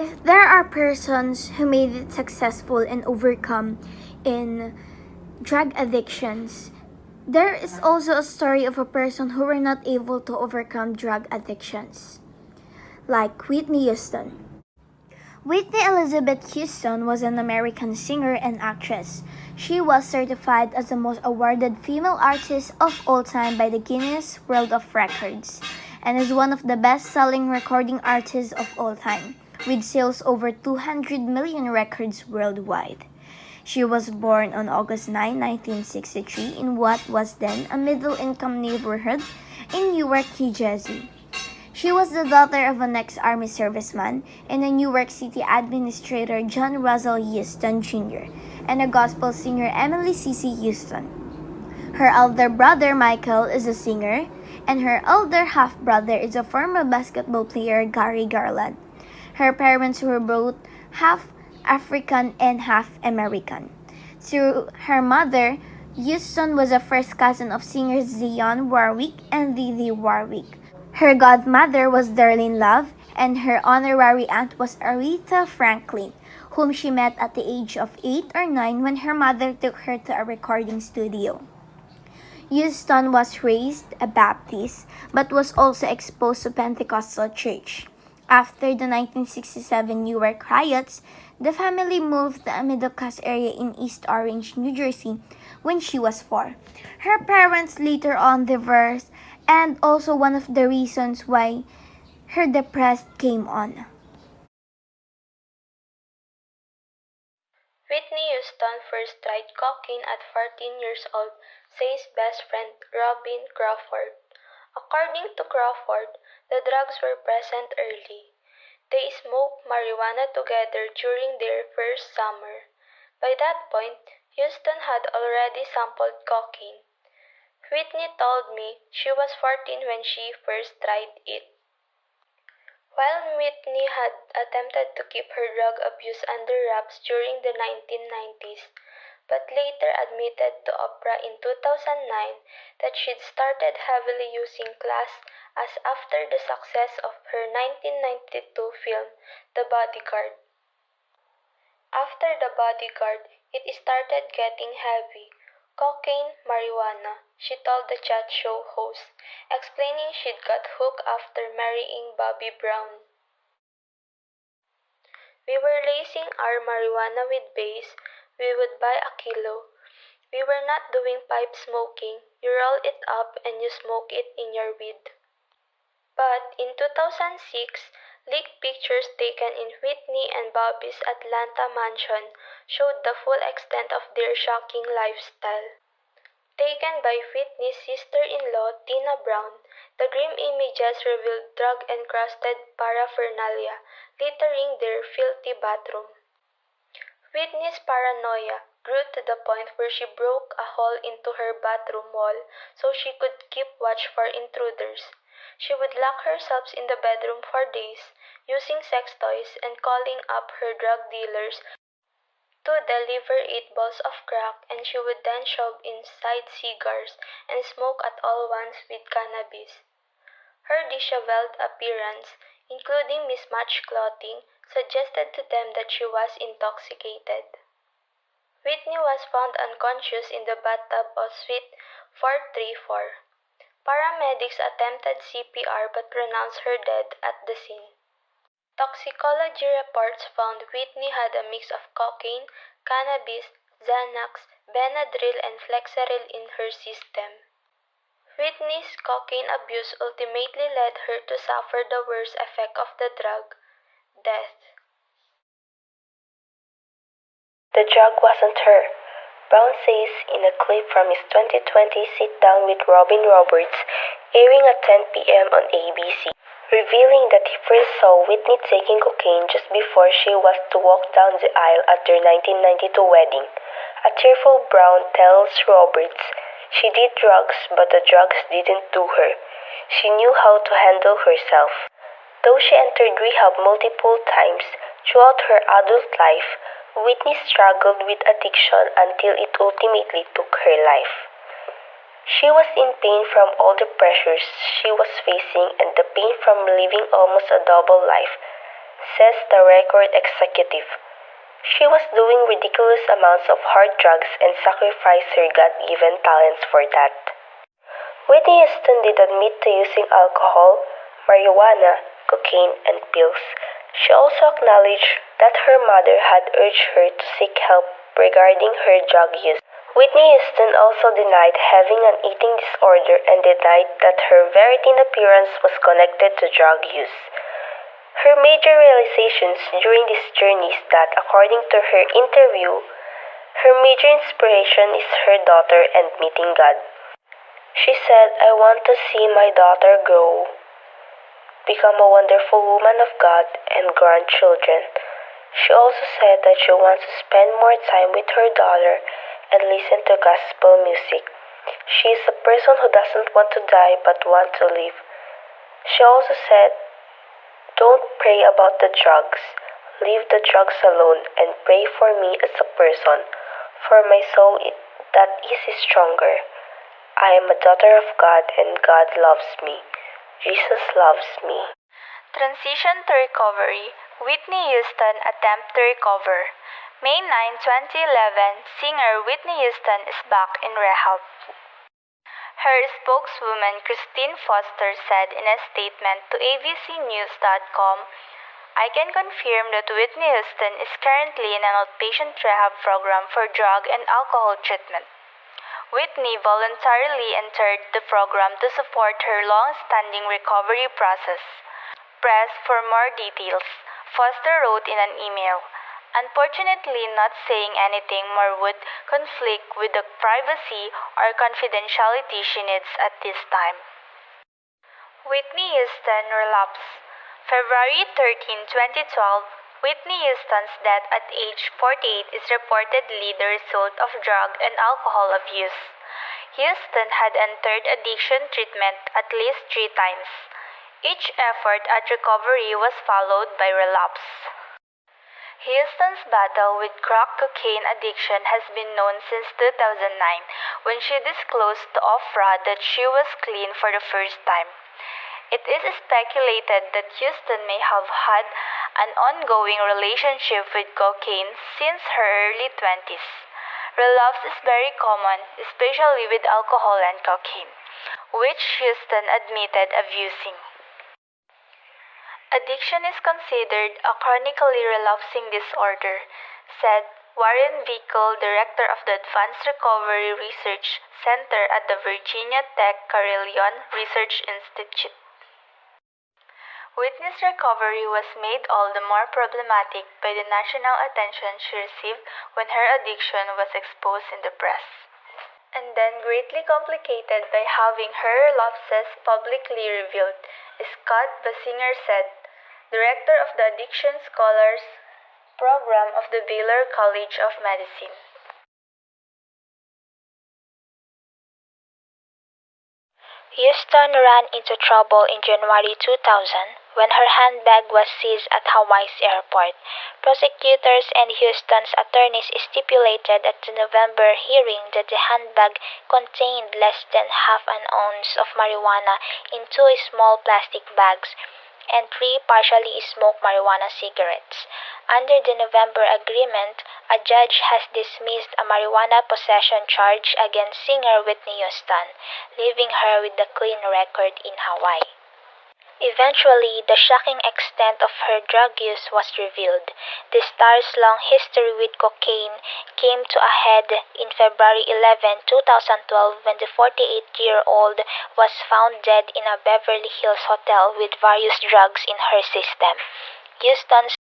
If there are persons who made it successful and overcome in drug addictions, there is also a story of a person who were not able to overcome drug addictions, like Whitney Houston. Whitney Elizabeth Houston was an American singer and actress. She was certified as the most awarded female artist of all time by the Guinness World of Records and is one of the best-selling recording artists of all time, with sales over 200 million records worldwide. She was born on August 9, 1963 in what was then a middle-income neighborhood in Newark, New Jersey. She was the daughter of an ex-Army serviceman and a New York City administrator, John Russell Houston Jr., and a gospel singer, Emily Cissy Houston. Her elder brother, Michael, is a singer, and her elder half-brother is a former basketball player, Gary Garland. Her parents were both half African and half American. Through her mother, Houston was a first cousin of singers Dionne Warwick and Didi Warwick. Her godmother was Darlene Love, and her honorary aunt was Aretha Franklin, whom she met at the age of 8 or 9 when her mother took her to a recording studio. Houston was raised a Baptist, but was also exposed to Pentecostal church. After the 1967 Newark riots, the family moved to a middle-class area in East Orange, New Jersey, when she was 4. Her parents later on divorced, and also one of the reasons why her depressed came on. Whitney Houston first tried cocaine at 14 years old, says best friend Robin Crawford. According to Crawford, the drugs were present early. They smoked marijuana together during their first summer. By that point, Houston had already sampled cocaine. Whitney told me she was 14 when she first tried it. While Whitney had attempted to keep her drug abuse under wraps during the 1990s, but later admitted to Oprah in 2009 that she'd started heavily using class as after the success of her 1992 film, The Bodyguard. After The Bodyguard, it started getting heavy. Cocaine, marijuana, she told the chat show host, explaining she'd got hooked after marrying Bobby Brown. We were lacing our marijuana with base. We would buy a kilo. We were not doing pipe smoking. You roll it up and you smoke it in your weed. But in 2006, leaked pictures taken in Whitney and Bobby's Atlanta mansion showed the full extent of their shocking lifestyle. Taken by Whitney's sister-in-law, Tina Brown, the grim images revealed drug-encrusted paraphernalia littering their filthy bathroom. Whitney's paranoia grew to the point where she broke a hole into her bathroom wall so she could keep watch for intruders. She would lock herself in the bedroom for days, using sex toys and calling up her drug dealers to deliver 8 balls of crack, and she would then shove inside cigars and smoke at all once with cannabis. Her disheveled appearance, including mismatched clothing, suggested to them that she was intoxicated. Whitney was found unconscious in the bathtub of Suite 434. Paramedics attempted CPR but pronounced her dead at the scene. Toxicology reports found Whitney had a mix of cocaine, cannabis, Xanax, Benadryl, and Flexeril in her system. Whitney's cocaine abuse ultimately led her to suffer the worst effect of the drug, death. The drug wasn't her, Brown says in a clip from his 2020 sit-down with Robin Roberts, airing at 10 p.m. on ABC, revealing that he first saw Whitney taking cocaine just before she was to walk down the aisle at their 1992 wedding. A tearful Brown tells Roberts, "She did drugs, but the drugs didn't do her. She knew how to handle herself." Though she entered rehab multiple times throughout her adult life, Whitney struggled with addiction until it ultimately took her life. She was in pain from all the pressures she was facing and the pain from living almost a double life, says the record executive. She was doing ridiculous amounts of hard drugs and sacrificed her God-given talents for that. Whitney Houston did admit to using alcohol, marijuana, cocaine, and pills. She also acknowledged that her mother had urged her to seek help regarding her drug use. Whitney Houston also denied having an eating disorder and denied that her very thin appearance was connected to drug use. Her major realizations during this journey is that, according to her interview, her major inspiration is her daughter and meeting God. She said, "I want to see my daughter grow, become a wonderful woman of God, and grandchildren." She also said that she wants to spend more time with her daughter and listen to gospel music. She is a person who doesn't want to die but want to live. She also said, "Don't pray about the drugs. Leave the drugs alone and pray for me as a person, for my soul that is stronger. I am a daughter of God and God loves me. Jesus loves me." Transition to recovery. Whitney Houston attempt to recover. May 9, 2011, singer Whitney Houston is back in rehab. Her spokeswoman Christine Foster said in a statement to abcnews.com, "I can confirm that Whitney Houston is currently in an outpatient rehab program for drug and alcohol treatment." Whitney voluntarily entered the program to support her long-standing recovery process. Press for more details, Foster wrote in an email. Unfortunately, not saying anything more would conflict with the privacy or confidentiality she needs at this time. Whitney Houston relapse. February 13, 2012, Whitney Houston's death at age 48 is reportedly the result of drug and alcohol abuse. Houston had entered addiction treatment at least 3 times. Each effort at recovery was followed by relapse. Houston's battle with crack cocaine addiction has been known since 2009, when she disclosed to Oprah that she was clean for the first time. It is speculated that Houston may have had an ongoing relationship with cocaine since her early 20s. Relapse is very common, especially with alcohol and cocaine, which Houston admitted abusing. Addiction is considered a chronically relapsing disorder, said Warren Bickel, director of the Advanced Recovery Research Center at the Virginia Tech Carillon Research Institute. Whitney's recovery was made all the more problematic by the national attention she received when her addiction was exposed in the press, and then greatly complicated by having her relapses publicly revealed, Scott Basinger said, director of the Addiction Scholars Program of the Baylor College of Medicine. Houston ran into trouble in January 2000 when her handbag was seized at Hawaii's airport. Prosecutors and Houston's attorneys stipulated at the November hearing that the handbag contained less than half an ounce of marijuana in 2 small plastic bags and 3 partially smoked marijuana cigarettes. Under the November agreement, a judge has dismissed a marijuana possession charge against singer Whitney Houston, leaving her with a clean record in Hawaii. Eventually, the shocking extent of her drug use was revealed. The star's long history with cocaine came to a head in February 11, 2012 when the 48-year-old was found dead in a Beverly Hills hotel with various drugs in her system. Houston's